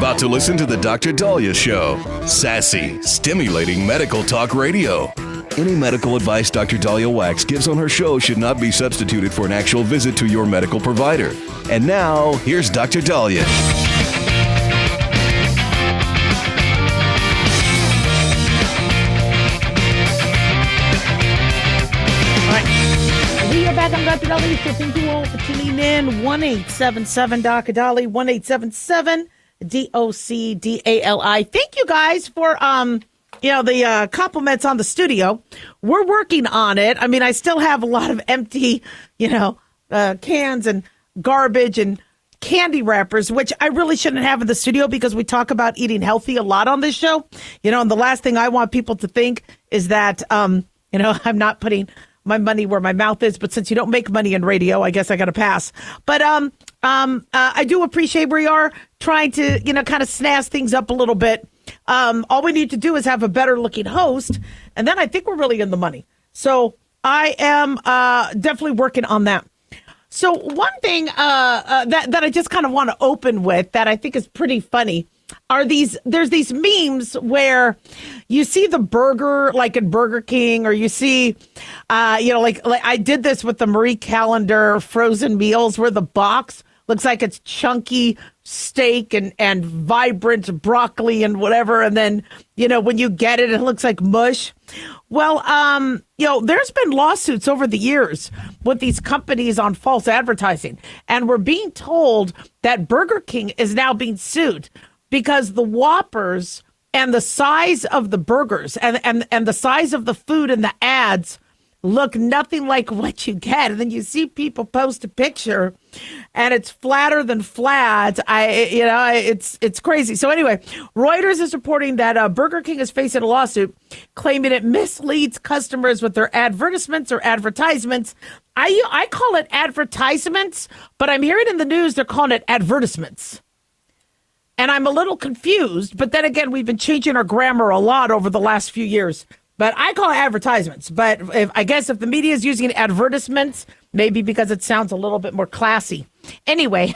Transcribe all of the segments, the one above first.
about to listen to the Dr. Daliah Show. Sassy, stimulating medical talk radio. Any medical advice Dr. Daliah Wax gives on her show should not be substituted for an actual visit to your medical provider. And now, here's Dr. Daliah. We are back on Dr. Daliah, so thank you all for tuning in. 1-877 Dr. Daliah, 1-877-DOC-DALI. Thank you guys for the compliments on the studio. We're working on it. I mean, I still have a lot of empty, cans and garbage and candy wrappers, which I really shouldn't have in the studio because we talk about eating healthy a lot on this show. And the last thing I want people to think is that, I'm not putting my money where my mouth is, but since you don't make money in radio, I guess I got to pass. But I do appreciate we are trying to, kind of snazz things up a little bit. All we need to do is have a better looking host, and then I think we're really in the money. So I am definitely working on that. So one thing that I just kind of want to open with that I think is pretty funny are there's these memes where you see the burger like in Burger King, or you see, like I did this with the Marie Callender frozen meals where the box looks like it's chunky steak and vibrant broccoli and whatever. And then, when you get it, it looks like mush. Well, there's been lawsuits over the years with these companies on false advertising. And we're being told that Burger King is now being sued because the Whoppers and the size of the burgers and the size of the food in the ads look nothing like what you get. And then you see people post a picture and it's flatter than flat. It's crazy. So anyway, Reuters is reporting that Burger King is facing a lawsuit claiming it misleads customers with their advertisements or advertisements. I call it advertisements, but I'm hearing in the news they're calling it advertisements. And I'm a little confused, but then again, we've been changing our grammar a lot over the last few years. But I call it advertisements. But I guess if the media is using advertisements, maybe because it sounds a little bit more classy. Anyway,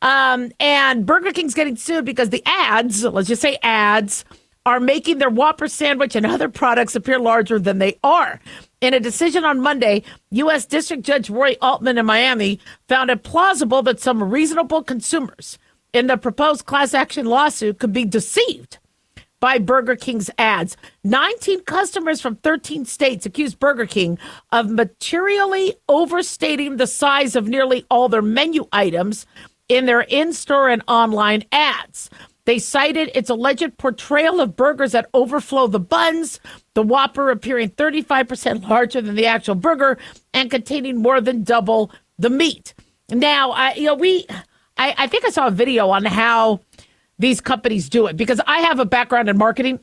and Burger King's getting sued because the ads, let's just say ads, are making their Whopper sandwich and other products appear larger than they are. In a decision on Monday, U.S. District Judge Roy Altman in Miami found it plausible that some reasonable consumers in the proposed class action lawsuit could be deceived by Burger King's ads. 19 customers from 13 states accused Burger King of materially overstating the size of nearly all their menu items in their in-store and online ads. They cited its alleged portrayal of burgers that overflow the buns, the Whopper appearing 35% larger than the actual burger and containing more than double the meat. Now, I think I saw a video on how these companies do it because I have a background in marketing.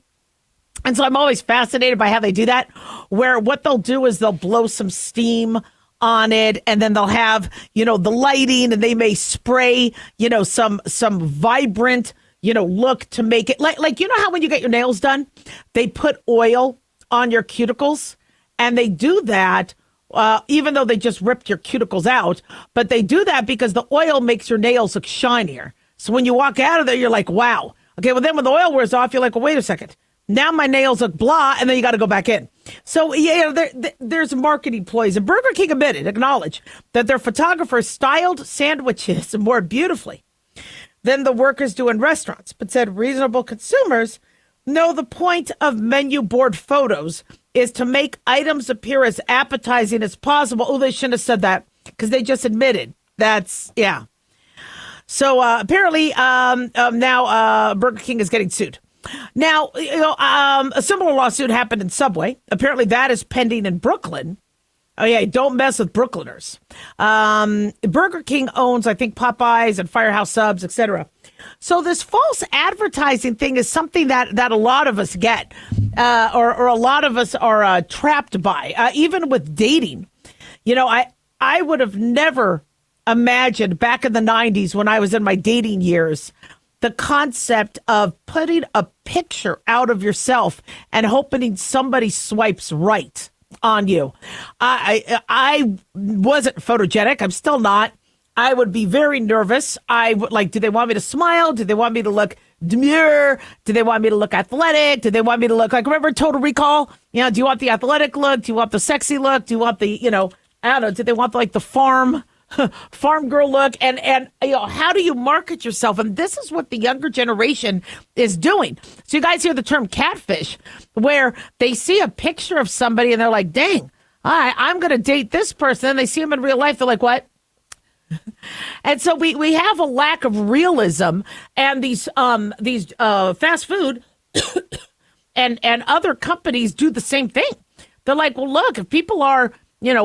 And so I'm always fascinated by how they do that, where what they'll do is they'll blow some steam on it and then they'll have, the lighting, and they may spray, some vibrant, look to make it like, how when you get your nails done, they put oil on your cuticles, and they do that even though they just ripped your cuticles out, but they do that because the oil makes your nails look shinier. So when you walk out of there, you're like, wow. Okay, well, then when the oil wears off, you're like, well, wait a second. Now my nails look blah, and then you got to go back in. So, there's marketing ploys. And Burger King acknowledged that their photographers styled sandwiches more beautifully than the workers do in restaurants, but said reasonable consumers know the point of menu board photos is to make items appear as appetizing as possible. Oh, they shouldn't have said that because they just admitted that's, yeah. So apparently now Burger King is getting sued. Now, a similar lawsuit happened in Subway. Apparently that is pending in Brooklyn. Oh, yeah, don't mess with Brooklyners. Burger King owns, I think, Popeyes and Firehouse Subs, etc. So this false advertising thing is something that a lot of us get, or a lot of us are trapped by, even with dating. I would have never imagined back in the 90s when I was in my dating years, the concept of putting a picture out of yourself and hoping somebody swipes right on you. I wasn't photogenic. I'm still not. I would be very nervous. I would do they want me to smile? Do they want me to look demure? Do they want me to look athletic? Do they want me to look remember Total Recall? Do you want the athletic look? Do you want the sexy look? Do you want the, I don't know, do they want the farm girl look? And how do you market yourself? And this is what the younger generation is doing. So you guys hear the term catfish, where they see a picture of somebody and they're like, dang, I'm going to date this person. And they see them in real life. They're like, what? And so we have a lack of realism, and these fast food and other companies do the same thing. They're like, well, look, if people are,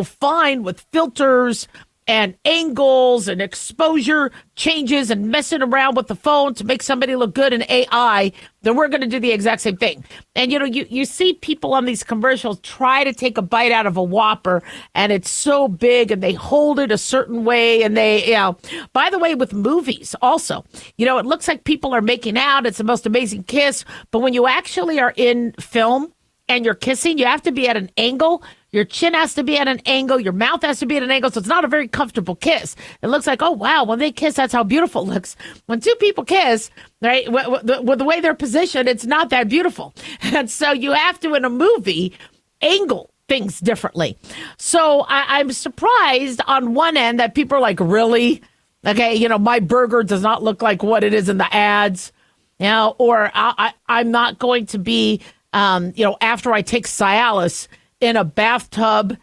fine with filters and angles and exposure changes and messing around with the phone to make somebody look good in AI, then we're going to do the exact same thing. And, you see people on these commercials try to take a bite out of a Whopper, and it's so big, and they hold it a certain way. And they, by the way, with movies also, it looks like people are making out. It's the most amazing kiss. But when you actually are in film and you're kissing, you have to be at an angle. Your chin has to be at an angle. Your mouth has to be at an angle. So it's not a very comfortable kiss. It looks like, oh, wow, when they kiss, that's how beautiful it looks. When two people kiss, right, with the way they're positioned, it's not that beautiful. And so you have to, in a movie, angle things differently. So I'm surprised on one end that people are like, really? Okay, my burger does not look like what it is in the ads. Or I'm not going to be, after I take Cialis, in a bathtub,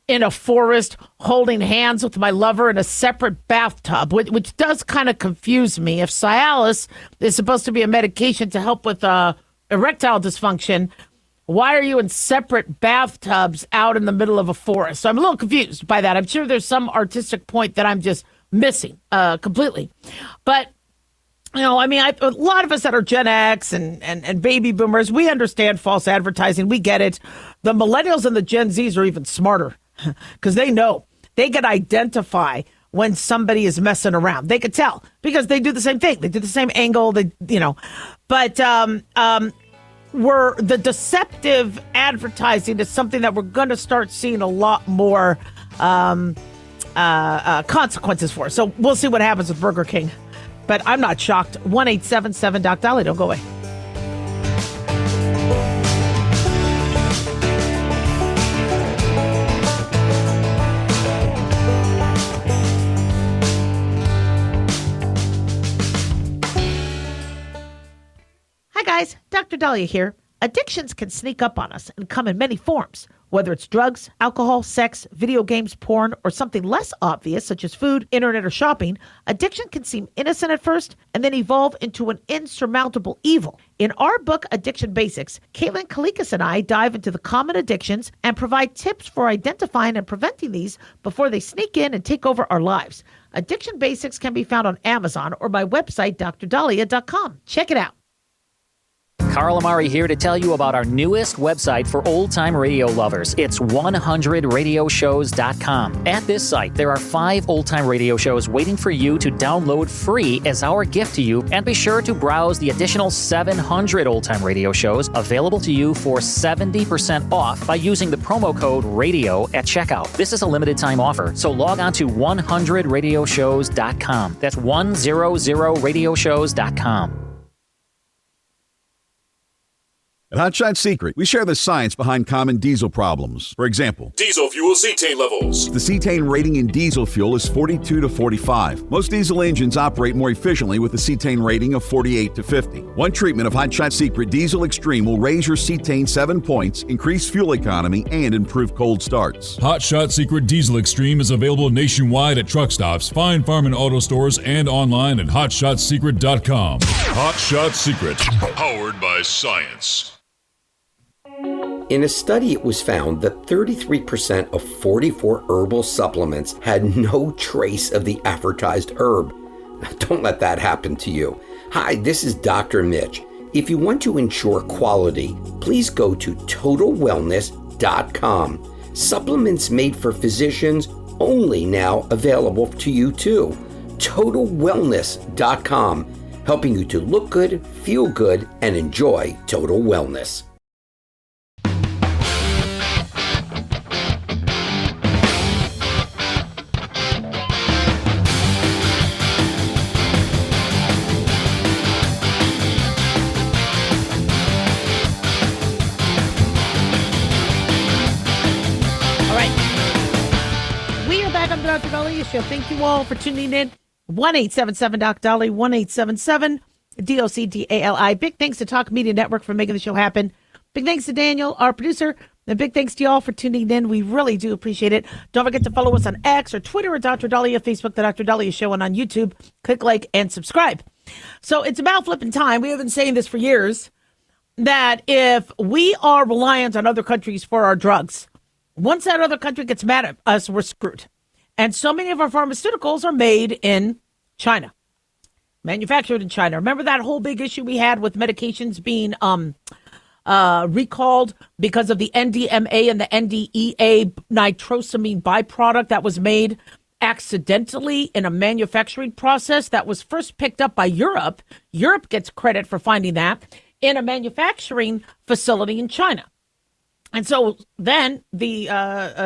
in a forest, holding hands with my lover in a separate bathtub, which does kind of confuse me. If Cialis is supposed to be a medication to help with erectile dysfunction, why are you in separate bathtubs out in the middle of a forest? So I'm a little confused by that. I'm sure there's some artistic point that I'm just missing completely. But a lot of us that are Gen X and baby boomers, we understand false advertising. We get it. The millennials and the Gen Zs are even smarter because they know. They can identify when somebody is messing around. They could tell because they do the same thing. They do the same angle. But the deceptive advertising is something that we're going to start seeing a lot more consequences for. So we'll see what happens with Burger King. But I'm not shocked. 1-877-DOC-DALIAH. Don't go away. Hi, guys. Dr. Daliah here. Addictions can sneak up on us and come in many forms. Whether it's drugs, alcohol, sex, video games, porn, or something less obvious such as food, internet, or shopping, addiction can seem innocent at first and then evolve into an insurmountable evil. In our book, Addiction Basics, Caitlin Kalikas and I dive into the common addictions and provide tips for identifying and preventing these before they sneak in and take over our lives. Addiction Basics can be found on Amazon or my website, drdaliah.com. Check it out. Carl Amari here to tell you about our newest website for old-time radio lovers. It's 100radioshows.com. At this site, there are 5 old-time radio shows waiting for you to download free as our gift to you, and be sure to browse the additional 700 old-time radio shows available to you for 70% off by using the promo code RADIO at checkout. This is a limited-time offer, so log on to 100radioshows.com. That's 100radioshows.com. At Hot Shot Secret, we share the science behind common diesel problems. For example, diesel fuel cetane levels. The cetane rating in diesel fuel is 42 to 45. Most diesel engines operate more efficiently with a cetane rating of 48 to 50. One treatment of Hot Shot Secret Diesel Extreme will raise your cetane 7 points, increase fuel economy, and improve cold starts. Hot Shot Secret Diesel Extreme is available nationwide at truck stops, fine farm and auto stores, and online at hotshotsecret.com. Hot Shot Secret, powered by science. In a study, it was found that 33% of 44 herbal supplements had no trace of the advertised herb. Don't let that happen to you. Hi, this is Dr. Mitch. If you want to ensure quality, please go to TotalWellness.com. Supplements made for physicians only now available to you too. TotalWellness.com, helping you to look good, feel good, and enjoy total wellness. back on the Dr. Daliah Show. Thank you all for tuning in. 1-877-DOC-DALI, 1-877-DOC-DALI. Big thanks to Talk Media Network for making the show happen. Big thanks to Daniel, our producer. And big thanks to you all for tuning in. We really do appreciate it. Don't forget to follow us on X or Twitter at Dr. Daliah, Facebook, The Dr. Daliah Show, and on YouTube. Click like and subscribe. So it's about flipping time. We have been saying this for years, that if we are reliant on other countries for our drugs, once that other country gets mad at us, we're screwed. And so many of our pharmaceuticals are made in China, manufactured in China. Remember that whole big issue we had with medications being recalled because of the NDMA and the NDEA nitrosamine byproduct that was made accidentally in a manufacturing process that was first picked up by Europe. Europe gets credit for finding that in a manufacturing facility in China. And so then the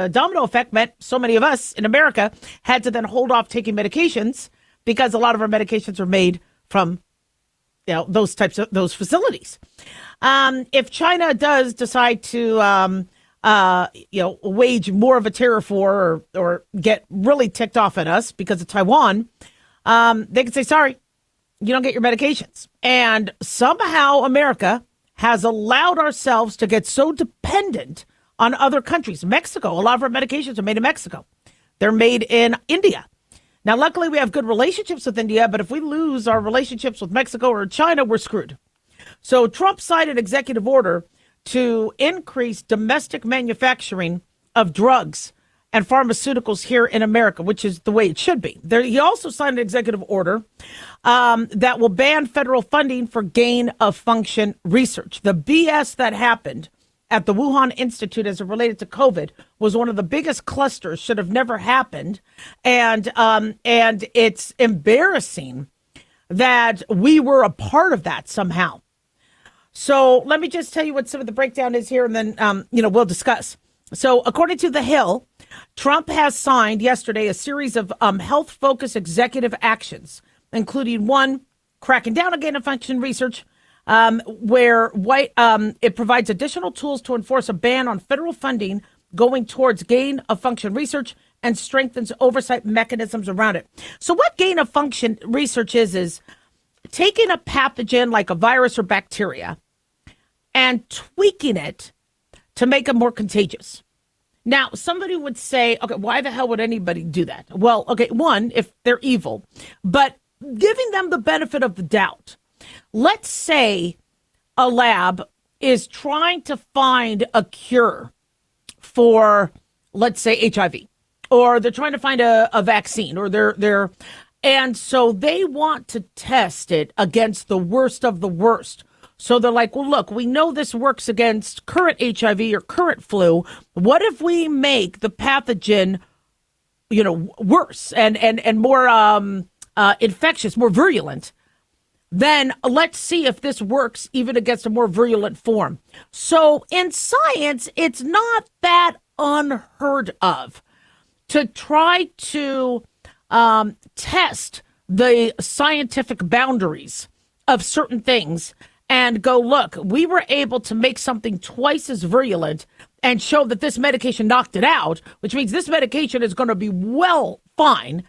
domino effect meant so many of us in America had to then hold off taking medications because a lot of our medications are made from those facilities. If China does decide to wage more of a tariff war or get really ticked off at us because of Taiwan, they can say, sorry, you don't get your medications. And somehow America has allowed ourselves to get so dependent on other countries. Mexico, a lot of our medications are made in Mexico. They're made in India. Now, luckily, we have good relationships with India, but if we lose our relationships with Mexico or China, we're screwed. So Trump signed an executive order to increase domestic manufacturing of drugs and pharmaceuticals here in America, which is the way it should be. He also signed an executive order that will ban federal funding for gain-of-function research. The BS that happened at the Wuhan Institute as it related to COVID was one of the biggest clusters, should have never happened. And it's embarrassing that we were a part of that somehow. So let me just tell you what some of the breakdown is here, and then, we'll discuss. So according to The Hill, Trump has signed yesterday a series of health-focused executive actions, including one, cracking down on gain-of-function research, where it provides additional tools to enforce a ban on federal funding going towards gain-of-function research and strengthens oversight mechanisms around it. So what gain-of-function research is taking a pathogen like a virus or bacteria and tweaking it to make it more contagious. Now, somebody would say, okay, why the hell would anybody do that? Well, okay, one, if they're evil, but giving them the benefit of the doubt. Let's say a lab is trying to find a cure for, let's say, HIV, or they're trying to find a vaccine, or and so they want to test it against the worst of the worst. So they're like, well, look, we know this works against current HIV or current flu. What if we make the pathogen, worse and more infectious, more virulent? Then let's see if this works even against a more virulent form. So in science, it's not that unheard of to try to test the scientific boundaries of certain things and go, look, we were able to make something twice as virulent and show that this medication knocked it out, which means this medication is going to be fine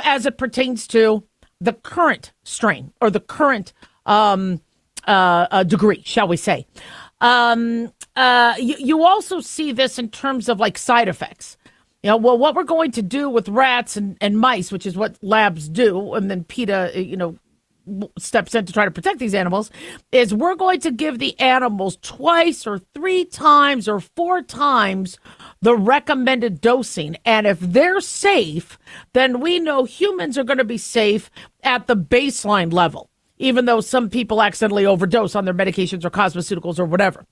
as it pertains to the current strain or the current degree, shall we say. You also see this in terms of like side effects. What we're going to do with rats and mice, which is what labs do, and then PETA, steps in to try to protect these animals, is we're going to give the animals twice or 3 times or 4 times the recommended dosing. And if they're safe, then we know humans are going to be safe at the baseline level, even though some people accidentally overdose on their medications or cosmeceuticals or whatever.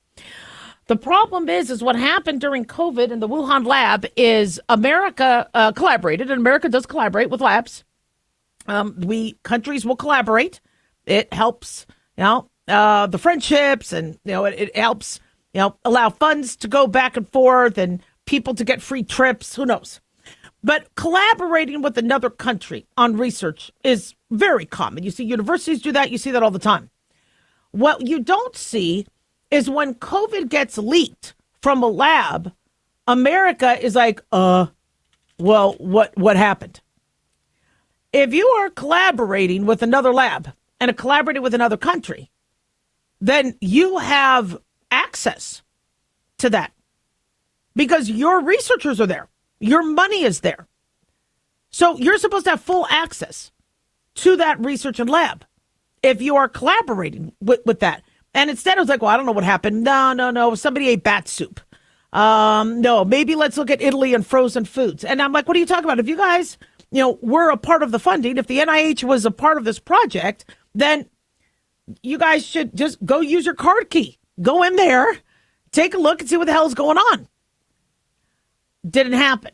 The problem is what happened during COVID in the Wuhan lab is America collaborated, and America does collaborate with labs. Countries will collaborate. It helps, the friendships, and it helps, allow funds to go back and forth and people to get free trips. Who knows? But collaborating with another country on research is very common. You see universities do that. You see that all the time. What you don't see is when COVID gets leaked from a lab, America is like, Well, what happened? If you are collaborating with another lab and collaborating with another country, then you have access to that because your researchers are there. Your money is there. So you're supposed to have full access to that research and lab if you are collaborating with that. And instead, it was like, well, I don't know what happened. No. Somebody ate bat soup. No, maybe let's look at Italy and frozen foods. And I'm like, what are you talking about? If you guys, were a part of the funding, if the NIH was a part of this project, then you guys should just go use your card key. Go in there, take a look and see what the hell is going on. Didn't happen.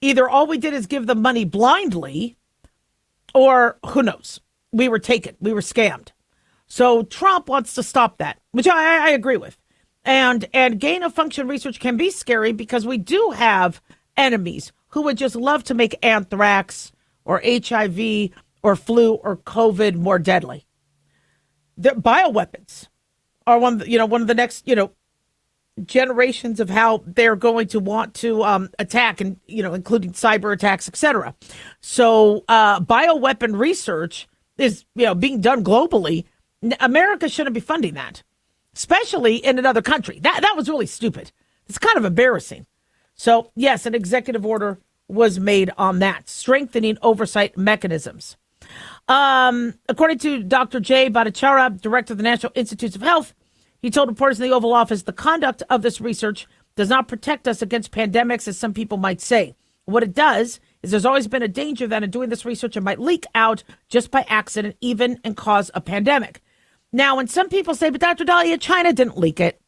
Either all we did is give them money blindly, or who knows? We were taken. We were scammed. So Trump wants to stop that, which I agree with. And gain of function research can be scary because we do have enemies who would just love to make anthrax or HIV or flu or COVID more deadly. The bioweapons are one of the next, generations of how they're going to want to attack, and including cyber attacks, etc. So bioweapon research is being done globally. America shouldn't be funding that, especially in another country. That was really stupid. It's kind of embarrassing. So yes, an executive order was made on that, strengthening oversight mechanisms. According to Dr. Jay Bhattacharya, director of the National Institutes of Health, he told reporters in the Oval Office, the conduct of this research does not protect us against pandemics, as some people might say. What it does is there's always been a danger that in doing this research, it might leak out just by accident, even and cause a pandemic. Now, when some people say, but Dr. Daliah, China didn't leak it.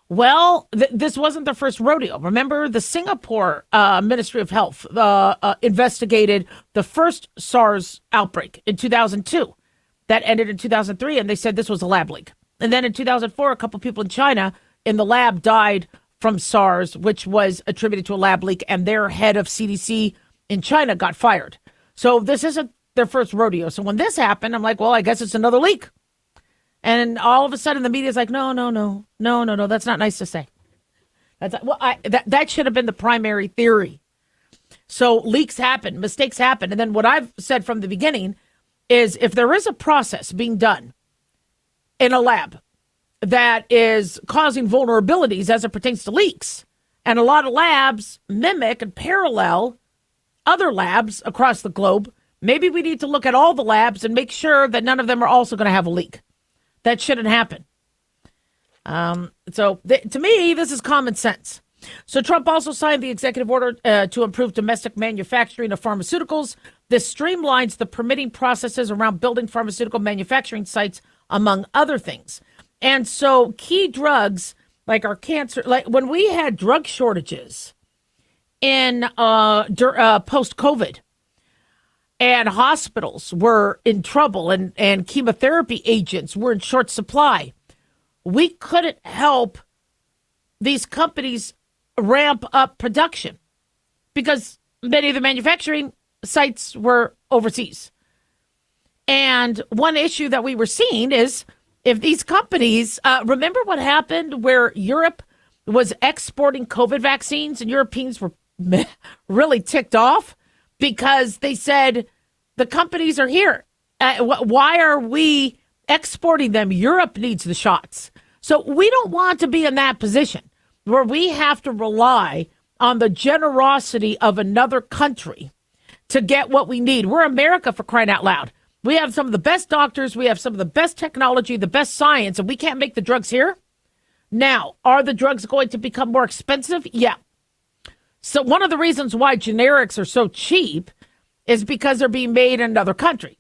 Well, this wasn't the first rodeo. Remember, the Singapore Ministry of Health investigated the first SARS outbreak in 2002. That ended in 2003, and they said this was a lab leak. And then in 2004, a couple people in China in the lab died from SARS, which was attributed to a lab leak, and their head of CDC in China got fired. So this isn't their first rodeo. So when this happened, I'm like, well, I guess it's another leak. And all of a sudden, the media is like, no, that's not nice to say. That should have been the primary theory. So leaks happen, mistakes happen. And then what I've said from the beginning is if there is a process being done in a lab that is causing vulnerabilities as it pertains to leaks, and a lot of labs mimic and parallel other labs across the globe, maybe we need to look at all the labs and make sure that none of them are also going to have a leak. That shouldn't happen. To me, this is common sense. So Trump also signed the executive order to improve domestic manufacturing of pharmaceuticals. This streamlines the permitting processes around building pharmaceutical manufacturing sites, among other things. And so key drugs like our cancer, like when we had drug shortages in post-COVID, and hospitals were in trouble and chemotherapy agents were in short supply, we couldn't help these companies ramp up production because many of the manufacturing sites were overseas. And one issue that we were seeing is if these companies, remember what happened where Europe was exporting COVID vaccines and Europeans were really ticked off because they said, the companies are here. Why are we exporting them? Europe needs the shots. So we don't want to be in that position where we have to rely on the generosity of another country to get what we need. We're America, for crying out loud. We have some of the best doctors. We have some of the best technology, the best science, and we can't make the drugs here. Now, are the drugs going to become more expensive? Yeah. So one of the reasons why generics are so cheap is because they're being made in another country.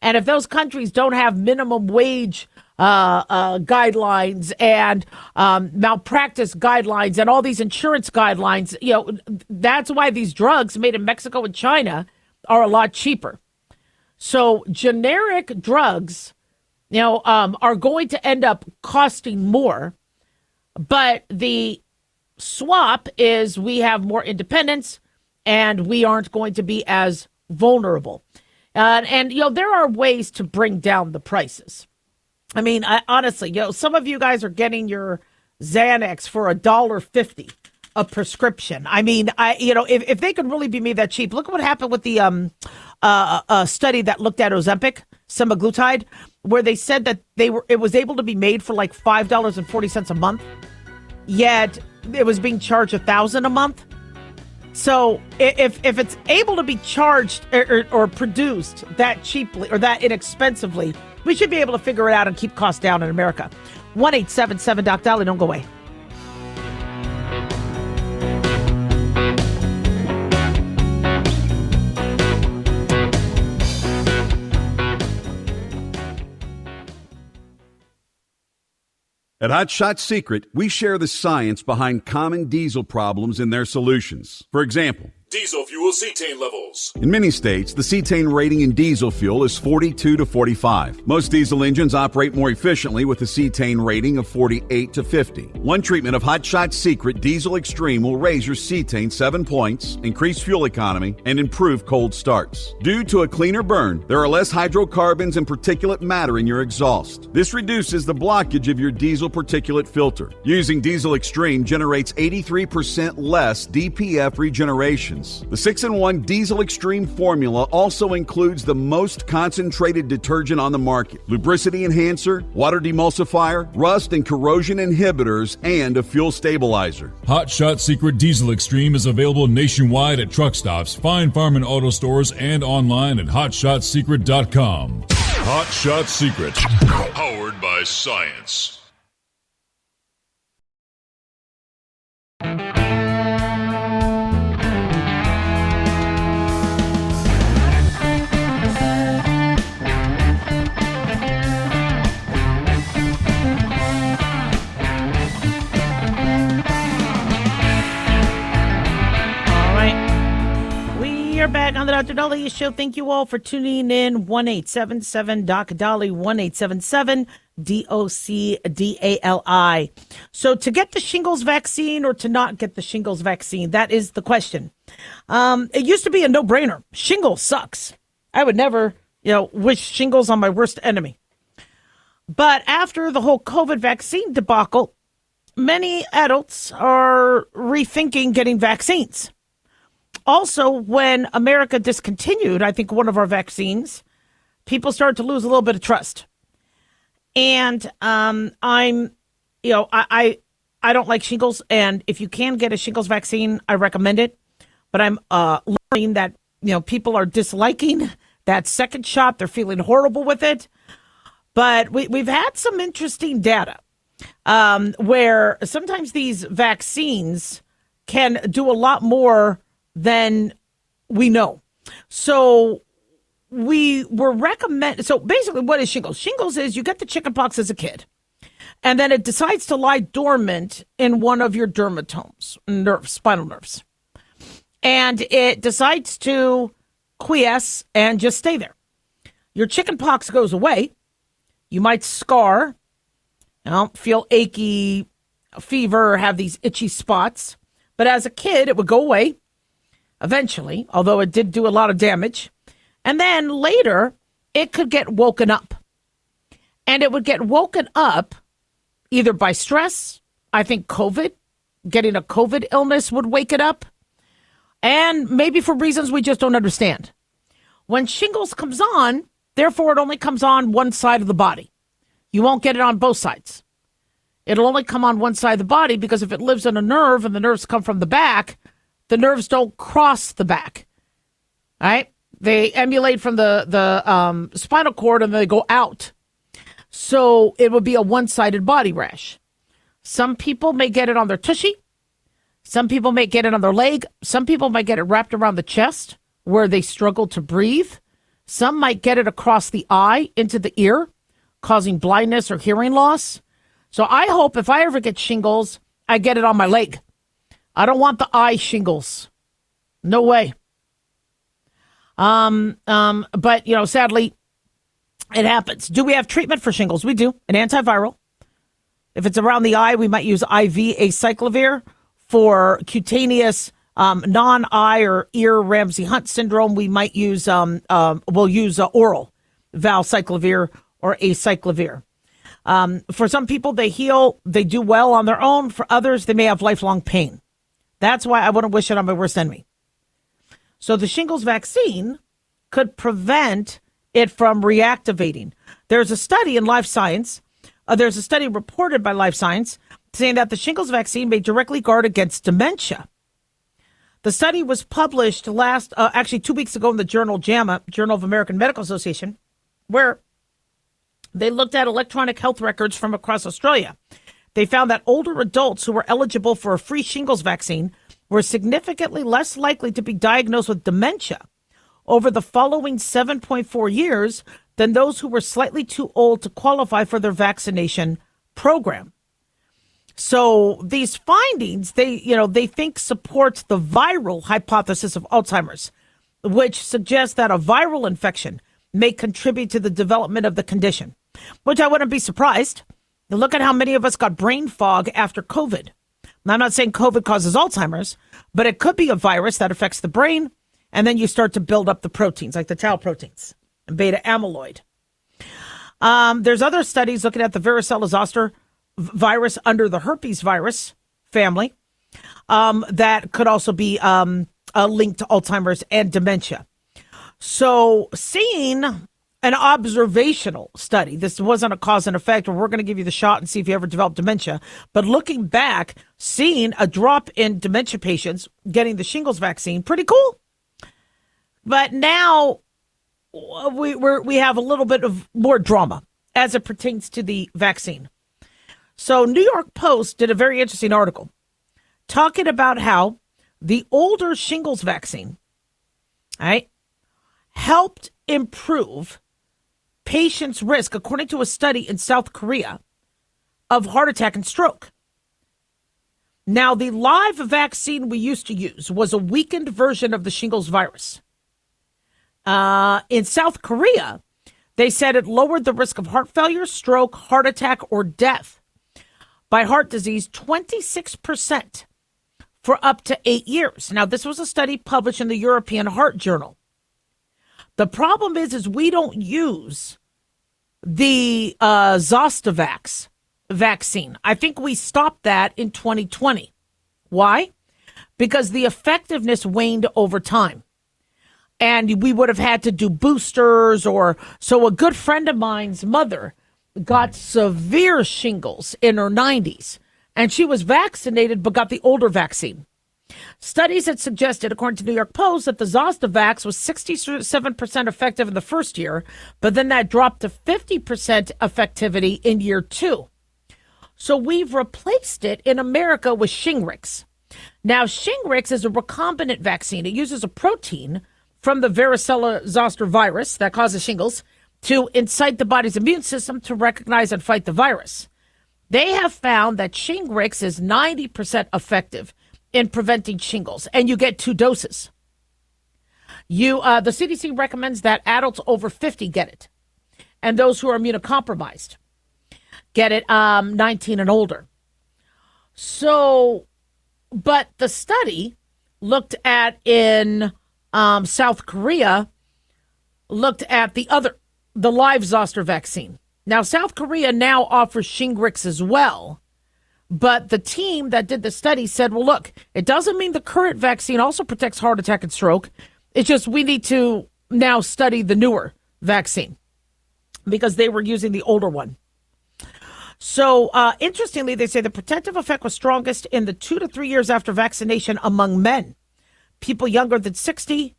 And if those countries don't have minimum wage guidelines and malpractice guidelines and all these insurance guidelines, that's why these drugs made in Mexico and China are a lot cheaper. So generic drugs, are going to end up costing more. But the swap is we have more independence and we aren't going to be as vulnerable. And there are ways to bring down the prices. I mean, honestly, some of you guys are getting your Xanax for $1.50. a prescription. I mean, if they could really be made that cheap, look at what happened with the study that looked at Ozempic, semaglutide, where they said that it was able to be made for like $5.40 a month, yet it was being charged $1,000 a month. So if it's able to be charged or produced that cheaply or that inexpensively, we should be able to figure it out and keep costs down in America. 1-877-DOC-DALIAH. Don't go away. At Hot Shot Secret, we share the science behind common diesel problems and their solutions. For example, Diesel fuel cetane levels. in many states, the cetane rating in diesel fuel is 42 to 45. Most diesel engines operate more efficiently with a cetane rating of 48 to 50. One treatment of Hot Shot Secret Diesel Extreme will raise your cetane 7 points, increase fuel economy, and improve cold starts. Due to a cleaner burn, there are less hydrocarbons and particulate matter in your exhaust. This reduces the blockage of your diesel particulate filter. Using Diesel Extreme generates 83% less DPF regeneration. The 6-in-1 Diesel Extreme formula also includes the most concentrated detergent on the market, lubricity enhancer, water demulsifier, rust and corrosion inhibitors, and a fuel stabilizer. Hot Shot Secret Diesel Extreme is available nationwide at truck stops, fine farm and auto stores, and online at hotshotsecret.com. Hot Shot Secret, powered by science. You're back on the Dr. Daliah Show. Thank you all for tuning in. 1-877-DOC-DALI, 1-877-DOC-DALI. So to get the shingles vaccine or to not get the shingles vaccine, that is the question. It used to be a no-brainer. Shingles sucks. I would never, wish shingles on my worst enemy. But after the whole COVID vaccine debacle, many adults are rethinking getting vaccines. Also, when America discontinued, I think, one of our vaccines, people started to lose a little bit of trust. And I don't like shingles. And if you can get a shingles vaccine, I recommend it. But I'm learning that, people are disliking that second shot. They're feeling horrible with it. But we've had some interesting data where sometimes these vaccines can do a lot more than we know. So we were recommend. So basically, what is shingles? Shingles is you get the chickenpox as a kid, and then it decides to lie dormant in one of your dermatomes, spinal nerves, and it decides to quiesce and just stay there. Your chickenpox goes away. You might scar, feel achy, fever, have these itchy spots. But as a kid, it would go away eventually, although it did do a lot of damage. And then later, it could get woken up. And it would get woken up either by stress. I think COVID, getting a COVID illness would wake it up. And maybe for reasons we just don't understand. When shingles comes on, therefore, it only comes on one side of the body. You won't get it on both sides. It'll only come on one side of the body because if it lives in a nerve and the nerves come from the back, the nerves don't cross the back. All right? They emulate from the spinal cord and they go out. So it would be a one-sided body rash. Some people may get it on their tushy. Some people may get it on their leg. Some people might get it wrapped around the chest where they struggle to breathe. Some might get it across the eye into the ear, causing blindness or hearing loss. So I hope if I ever get shingles, I get it on my leg. I don't want the eye shingles. No way. But, sadly, it happens. Do we have treatment for shingles? We do. An antiviral. If it's around the eye, we might use IV acyclovir. For cutaneous non-eye or ear Ramsay-Hunt syndrome, we might use, we'll use oral valcyclovir or acyclovir. For some people, they heal, they do well on their own. For others, they may have lifelong pain. That's why I wouldn't wish it on my worst enemy. So the shingles vaccine could prevent it from reactivating. There's a study in Life Science. There's a study reported by Life Science saying that the shingles vaccine may directly guard against dementia. The study was published actually 2 weeks ago in the journal JAMA, Journal of American Medical Association, where they looked at electronic health records from across Australia. They found that older adults who were eligible for a free shingles vaccine were significantly less likely to be diagnosed with dementia over the following 7.4 years than those who were slightly too old to qualify for their vaccination program. So these findings, they think supports the viral hypothesis of Alzheimer's, which suggests that a viral infection may contribute to the development of the condition, which I wouldn't be surprised. Look at how many of us got brain fog after COVID. Now, I'm not saying COVID causes Alzheimer's, but it could be a virus that affects the brain, and then you start to build up the proteins, like the tau proteins and beta amyloid. There's other studies looking at the varicella zoster virus under the herpes virus family that could also be linked to Alzheimer's and dementia. So seeing an observational study, this wasn't a cause and effect, or we're going to give you the shot and see if you ever develop dementia, but looking back, seeing a drop in dementia patients getting the shingles vaccine, pretty cool. But now we have a little bit of more drama as it pertains to the vaccine. So New York Post did a very interesting article talking about how the older shingles vaccine, right, helped improve patients' risk, according to a study in South Korea, of heart attack and stroke. Now, the live vaccine we used to use was a weakened version of the shingles virus. In South Korea, they said it lowered the risk of heart failure, stroke, heart attack, or death by heart disease 26% for up to 8 years. Now, this was a study published in the European Heart Journal. The problem is we don't use the Zostavax vaccine. I think we stopped that in 2020. Why? Because the effectiveness waned over time. And we would have had to do boosters so a good friend of mine's mother got severe shingles in her 90s, and she was vaccinated but got the older vaccine. Studies had suggested, according to New York Post, that the Zostavax was 67% effective in the first year, but then that dropped to 50% effectivity in year 2. So we've replaced it in America with Shingrix. Now, Shingrix is a recombinant vaccine. It uses a protein from the varicella zoster virus that causes shingles to incite the body's immune system to recognize and fight the virus. They have found that Shingrix is 90% effective in preventing shingles, and you get 2 doses. The CDC recommends that adults over 50 get it, and those who are immunocompromised get it 19 and older. So, but the study looked at in South Korea, looked at the live zoster vaccine. Now, South Korea now offers Shingrix as well. But the team that did the study said, well, look, it doesn't mean the current vaccine also protects heart attack and stroke. It's just we need to now study the newer vaccine because they were using the older one. So interestingly, they say the protective effect was strongest in the 2 to 3 years after vaccination among men, people younger than 60,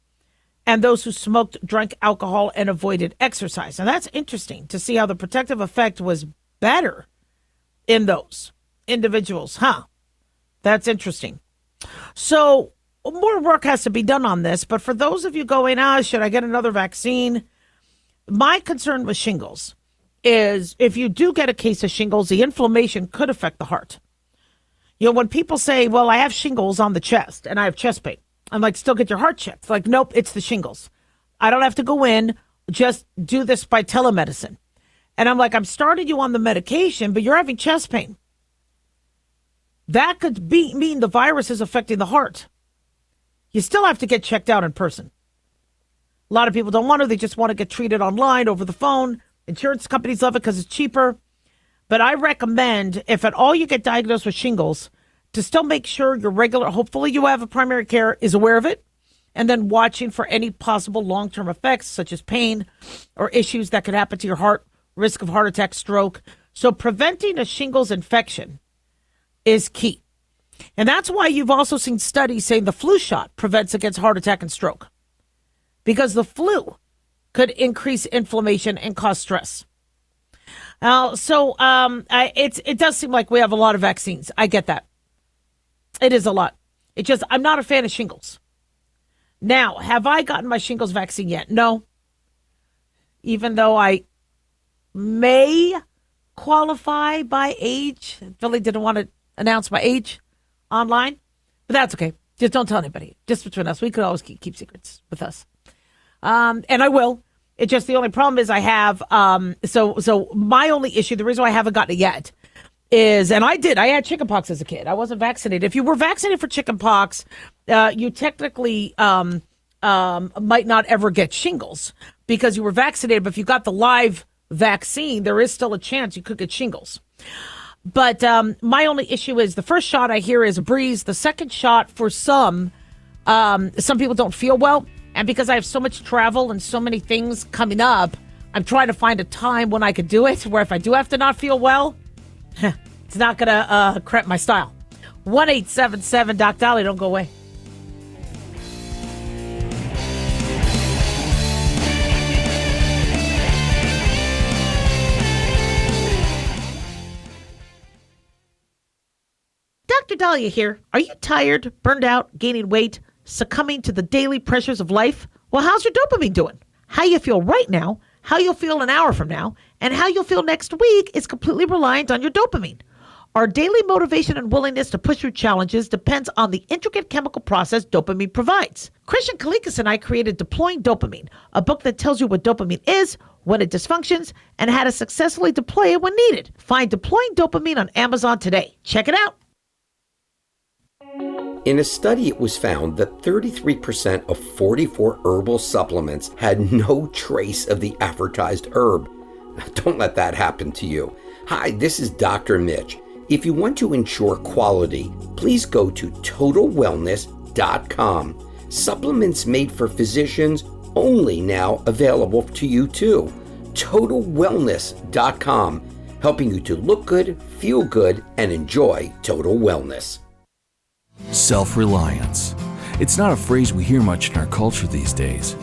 and those who smoked, drank alcohol, and avoided exercise. And that's interesting to see how the protective effect was better in those individuals, huh? That's interesting. So more work has to be done on this. But for those of you going, should I get another vaccine? My concern with shingles is if you do get a case of shingles, the inflammation could affect the heart. You know, when people say, well, I have shingles on the chest and I have chest pain, I'm like, still get your heart checked. Like, nope, it's the shingles. I don't have to go in, just do this by telemedicine. And I'm like, I'm starting you on the medication, but you're having chest pain. That could mean the virus is affecting the heart. You still have to get checked out in person. A lot of people don't want to. They just want to get treated online, over the phone. Insurance companies love it because it's cheaper. But I recommend, if at all you get diagnosed with shingles, to still make sure your regular, hopefully you have a primary care, is aware of it, and then watching for any possible long-term effects such as pain or issues that could happen to your heart, risk of heart attack, stroke. So preventing a shingles infection is key. And that's why you've also seen studies saying the flu shot prevents against heart attack and stroke, because the flu could increase inflammation and cause stress. It does seem like we have a lot of vaccines. I get that. It is a lot. It's just, I'm not a fan of shingles. Now, have I gotten my shingles vaccine yet? No. Even though I may qualify by age. Billy didn't want to announce my age online, but that's okay. Just don't tell anybody. Just between us. We could always keep secrets with us. And I will. It's just the only problem is I have, so my only issue, the reason why I haven't gotten it yet is, and I had chickenpox as a kid. I wasn't vaccinated. If you were vaccinated for chickenpox, you technically might not ever get shingles because you were vaccinated. But if you got the live vaccine, there is still a chance you could get shingles. But my only issue is the first shot I hear is a breeze. The second shot, for some people don't feel well. And because I have so much travel and so many things coming up, I'm trying to find a time when I could do it, where if I do have to not feel well, it's not going to cramp my style. 1-877 Daliah, don't go away. Dr. Daliah here. Are you tired, burned out, gaining weight, succumbing to the daily pressures of life? Well, how's your dopamine doing? How you feel right now, how you'll feel an hour from now, and how you'll feel next week is completely reliant on your dopamine. Our daily motivation and willingness to push through challenges depends on the intricate chemical process dopamine provides. Christian Kalikas and I created Deploying Dopamine, a book that tells you what dopamine is, when it dysfunctions, and how to successfully deploy it when needed. Find Deploying Dopamine on Amazon today. Check it out. In a study, it was found that 33% of 44 herbal supplements had no trace of the advertised herb. Don't let that happen to you. Hi, this is Dr. Mitch. If you want to ensure quality, please go to totalwellness.com. Supplements made for physicians only now available to you too. totalwellness.com, helping you to look good, feel good, and enjoy total wellness. Self-reliance. It's not a phrase we hear much in our culture these days.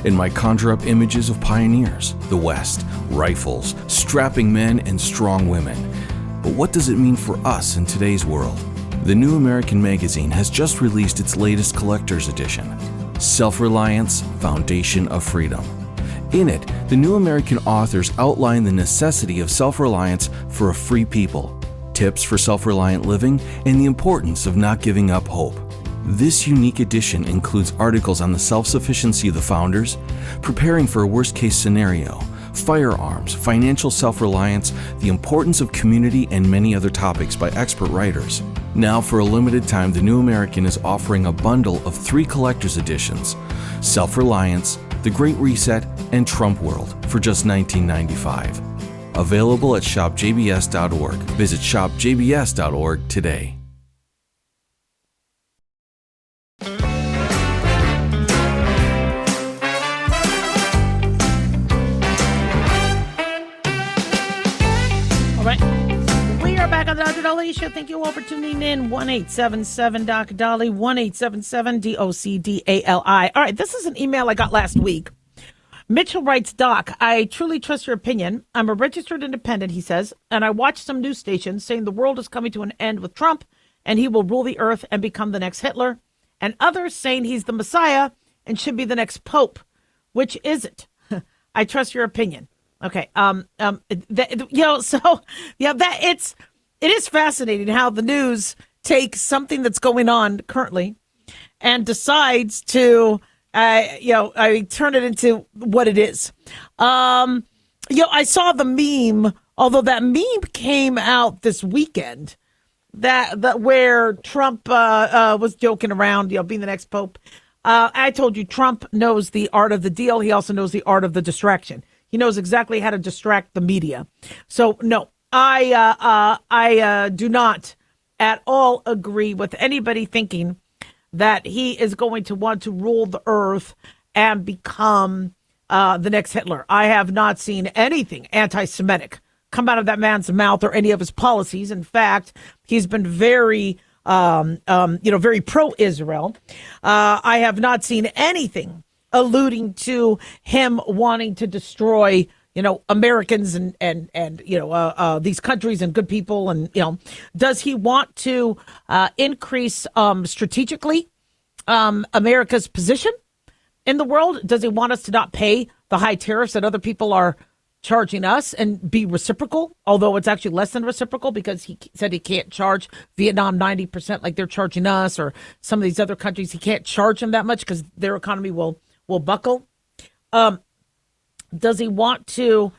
It might conjure up images of pioneers, the West, rifles, strapping men, and strong women. But what does it mean for us in today's world? The New American Magazine has just released its latest collector's edition, Self-Reliance, Foundation of Freedom. In it, the New American authors outline the necessity of self-reliance for a free people, tips for self-reliant living, and the importance of not giving up hope. This unique edition includes articles on the self-sufficiency of the founders, preparing for a worst-case scenario, firearms, financial self-reliance, the importance of community, and many other topics by expert writers. Now, for a limited time, the New American is offering a bundle of 3 collector's editions: Self-Reliance, The Great Reset, and Trump World, for just $19.95. Available at shopjbs.org. Visit shopjbs.org today. All right. We are back on the Dr. Daliah Show. Thank you all for tuning in. 1-877 Dr. Daliah, 1-877 DOCDALI. All right, this is an email I got last week. Mitchell writes, Doc, I truly trust your opinion. I'm a registered independent, he says, and I watch some news stations saying the world is coming to an end with Trump and he will rule the earth and become the next Hitler, and others saying he's the Messiah and should be the next Pope. Which is it? I trust your opinion. Okay. It is fascinating how the news takes something that's going on currently and decides to I turn it into what it is. I saw the meme, although that meme came out this weekend, that where Trump was joking around, being the next pope. I told you Trump knows the art of the deal. He also knows the art of the distraction. He knows exactly how to distract the media. So no, I do not at all agree with anybody thinking that he is going to want to rule the earth and become the next Hitler. I have not seen anything anti-Semitic come out of that man's mouth or any of his policies. In fact, he's been very, very pro-Israel. I have not seen anything alluding to him wanting to destroy, Americans and these countries and good people. And, does he want to increase strategically America's position in the world? Does he want us to not pay the high tariffs that other people are charging us and be reciprocal? Although it's actually less than reciprocal, because he said he can't charge Vietnam 90% like they're charging us, or some of these other countries. He can't charge them that much because their economy will buckle. Does he want to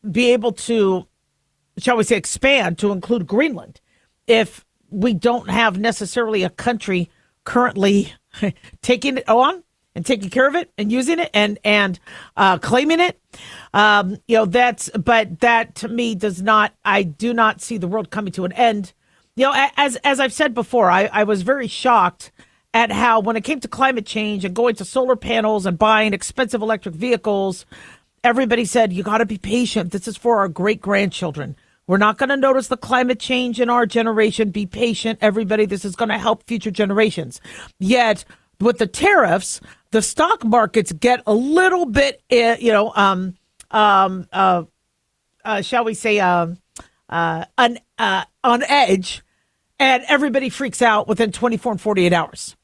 be able to, shall we say, expand to include Greenland if we don't have necessarily a country currently taking it on and taking care of it and using it and claiming it? But that to me I do not see the world coming to an end. As I've said before, I was very shocked at how, when it came to climate change and going to solar panels and buying expensive electric vehicles, everybody said, you got to be patient. This is for our great grandchildren. We're not going to notice the climate change in our generation. Be patient, everybody. This is going to help future generations. Yet with the tariffs, the stock markets get a little bit, shall we say, on edge, and everybody freaks out within 24 and 48 hours.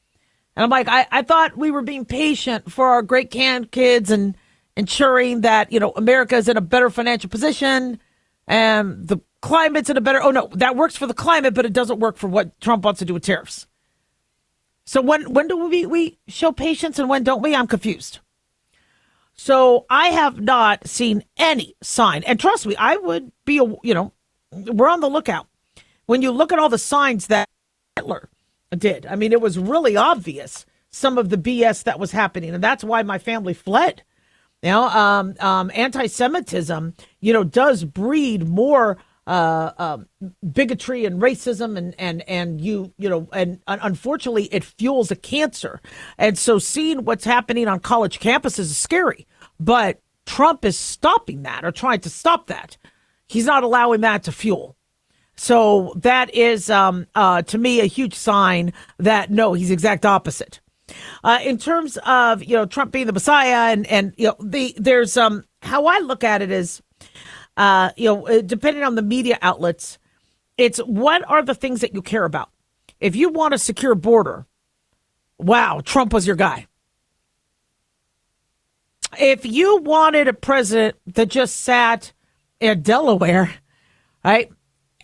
And I'm like, I thought we were being patient for our great grandkids and ensuring that, America is in a better financial position and the climate's in a better, that works for the climate, but it doesn't work for what Trump wants to do with tariffs. So when do we show patience and when don't we? I'm confused. So I have not seen any sign. And trust me, I would be, we're on the lookout. When you look at all the signs that Hitler did, I mean, it was really obvious, some of the BS that was happening. And that's why my family fled. Anti-Semitism, does breed more bigotry and racism, and unfortunately it fuels a cancer. And so seeing what's happening on college campuses is scary, but Trump is stopping that, or trying to stop that. He's not allowing that to fuel. So that is, to me, a huge sign that no, he's exact opposite. In terms of, Trump being the Messiah and there's, how I look at it is, depending on the media outlets, it's what are the things that you care about? If you want a secure border, wow, Trump was your guy. If you wanted a president that just sat in Delaware, right,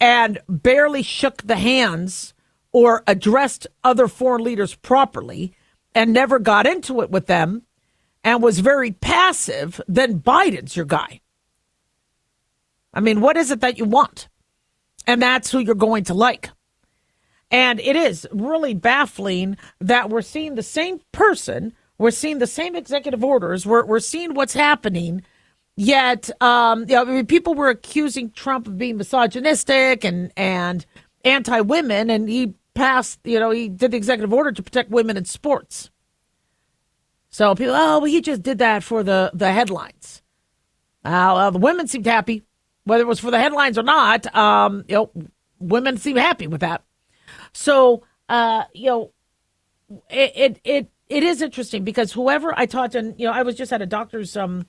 and barely shook the hands or addressed other foreign leaders properly and never got into it with them and was very passive, then Biden's your guy. I mean, what is it that you want? And that's who you're going to like. And it is really baffling that we're seeing the same person, we're seeing the same executive orders, we're seeing what's happening. Yet, people were accusing Trump of being misogynistic and anti-women, and he passed, he did the executive order to protect women in sports. So people, he just did that for the headlines. The women seemed happy, whether it was for the headlines or not. Women seem happy with that. So, it is interesting because whoever I talked to, I was just at a doctor's event,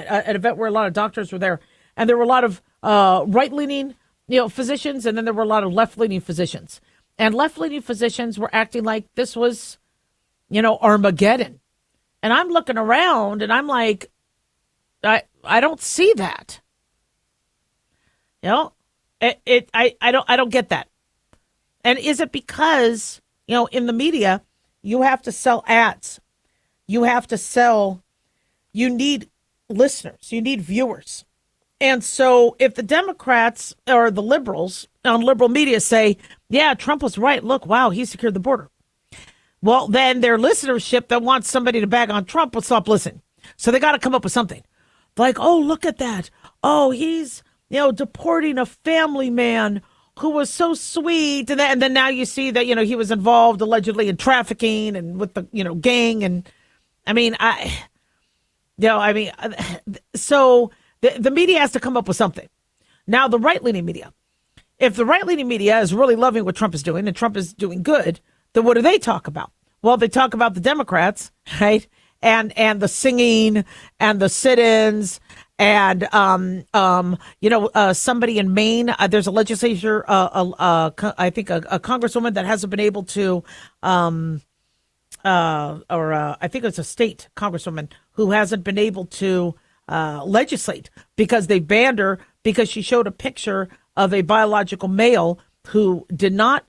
an event where a lot of doctors were there, and there were a lot of right-leaning, physicians, and then there were a lot of left-leaning physicians. And left-leaning physicians were acting like this was, Armageddon. And I'm looking around, and I'm like, I don't see that. I don't get that. And is it because, in the media, you have to sell ads, you need listeners, you need viewers. And so if the Democrats or the liberals on liberal media say, yeah, Trump was right, look, wow, he secured the border. Well, then their listenership that wants somebody to bag on Trump will stop listening. So they got to come up with something like, oh, look at that. Oh, he's deporting a family man who was so sweet. And then now you see that, he was involved allegedly in trafficking and with the, gang. And so the media has to come up with something. Now, the right-leaning media, if the right-leaning media is really loving what Trump is doing and Trump is doing good, then what do they talk about? Well, they talk about the Democrats, right? And the singing and the sit-ins and, somebody in Maine, there's a legislature, I think a congresswoman that hasn't been able to, I think it's a state congresswoman who hasn't been able to legislate because they banned her because she showed a picture of a biological male who did not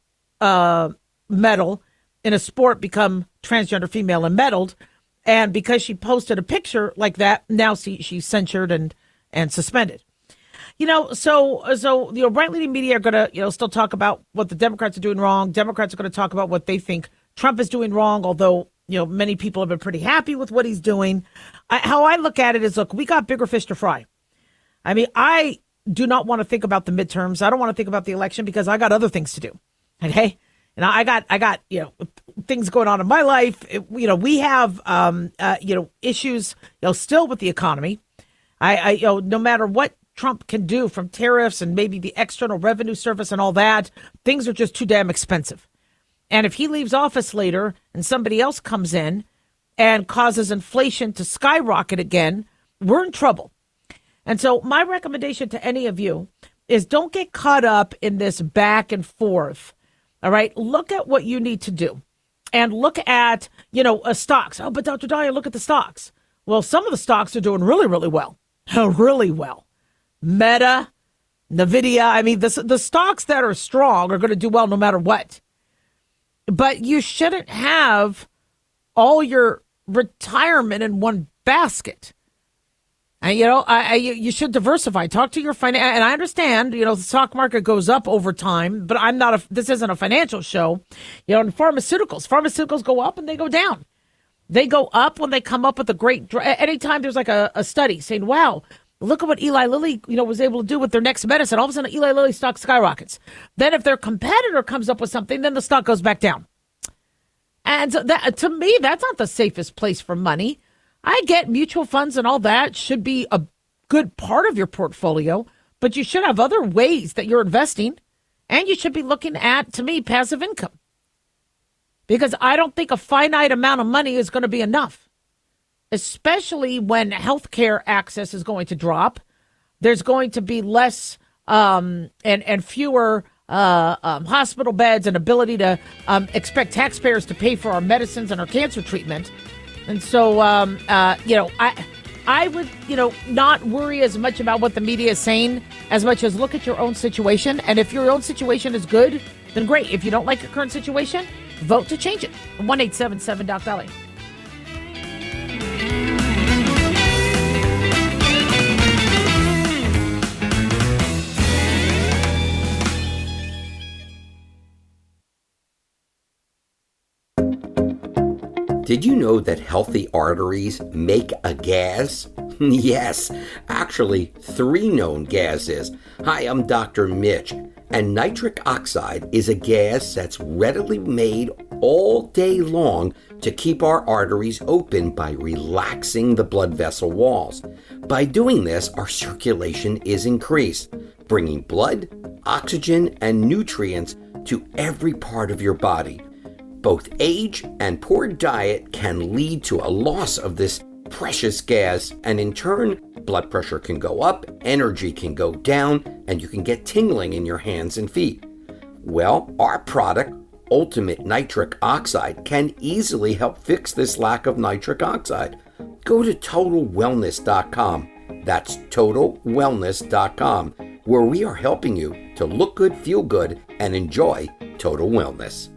medal in a sport, become transgender female and medaled. And because she posted a picture like that, now she's censured and suspended. So right-leaning media are going to, still talk about what the Democrats are doing wrong. Democrats are going to talk about what they think Trump is doing wrong, although, many people have been pretty happy with what he's doing. How I look at it is, look, we got bigger fish to fry. I do not want to think about the midterms. I don't want to think about the election because I got other things to do. Okay. And I got, things going on in my life. We have, issues, still with the economy. No matter what Trump can do from tariffs and maybe the External Revenue Service and all that, things are just too damn expensive. And if he leaves office later and somebody else comes in and causes inflation to skyrocket again, we're in trouble. And so my recommendation to any of you is don't get caught up in this back and forth. All right. Look at what you need to do and look at, stocks. Oh, but Dr. Daliah, look at the stocks. Well, some of the stocks are doing really, really well. Really well. Meta, NVIDIA. The stocks that are strong are going to do well no matter what. But you shouldn't have all your retirement in one basket. And, you should diversify. Talk to your and I understand, the stock market goes up over time, but this isn't a financial show. In pharmaceuticals go up and they go down. They go up when they come up with a great, anytime there's like a study saying, wow, look at what Eli Lilly, was able to do with their next medicine. All of a sudden, Eli Lilly stock skyrockets. Then if their competitor comes up with something, then the stock goes back down. And that, to me, that's not the safest place for money. I get mutual funds and all that should be a good part of your portfolio, but you should have other ways that you're investing, and you should be looking at, to me, passive income. Because I don't think a finite amount of money is going to be enough, especially when healthcare access is going to drop. There's going to be less and fewer hospital beds and ability to expect taxpayers to pay for our medicines and our cancer treatment. And so, I would, not worry as much about what the media is saying as much as look at your own situation. And if your own situation is good, then great. If you don't like your current situation, vote to change it. 1-877-DOC-DALIAH. Did you know that healthy arteries make a gas? Yes, actually 3 known gases. Hi, I'm Dr. Mitch, and nitric oxide is a gas that's readily made all day long to keep our arteries open by relaxing the blood vessel walls. By doing this, our circulation is increased, bringing blood, oxygen, and nutrients to every part of your body. Both age and poor diet can lead to a loss of this precious gas, and in turn, blood pressure can go up, energy can go down, and you can get tingling in your hands and feet. Well, our product, Ultimate Nitric Oxide, can easily help fix this lack of nitric oxide. Go to TotalWellness.com. That's TotalWellness.com, where we are helping you to look good, feel good, and enjoy total wellness.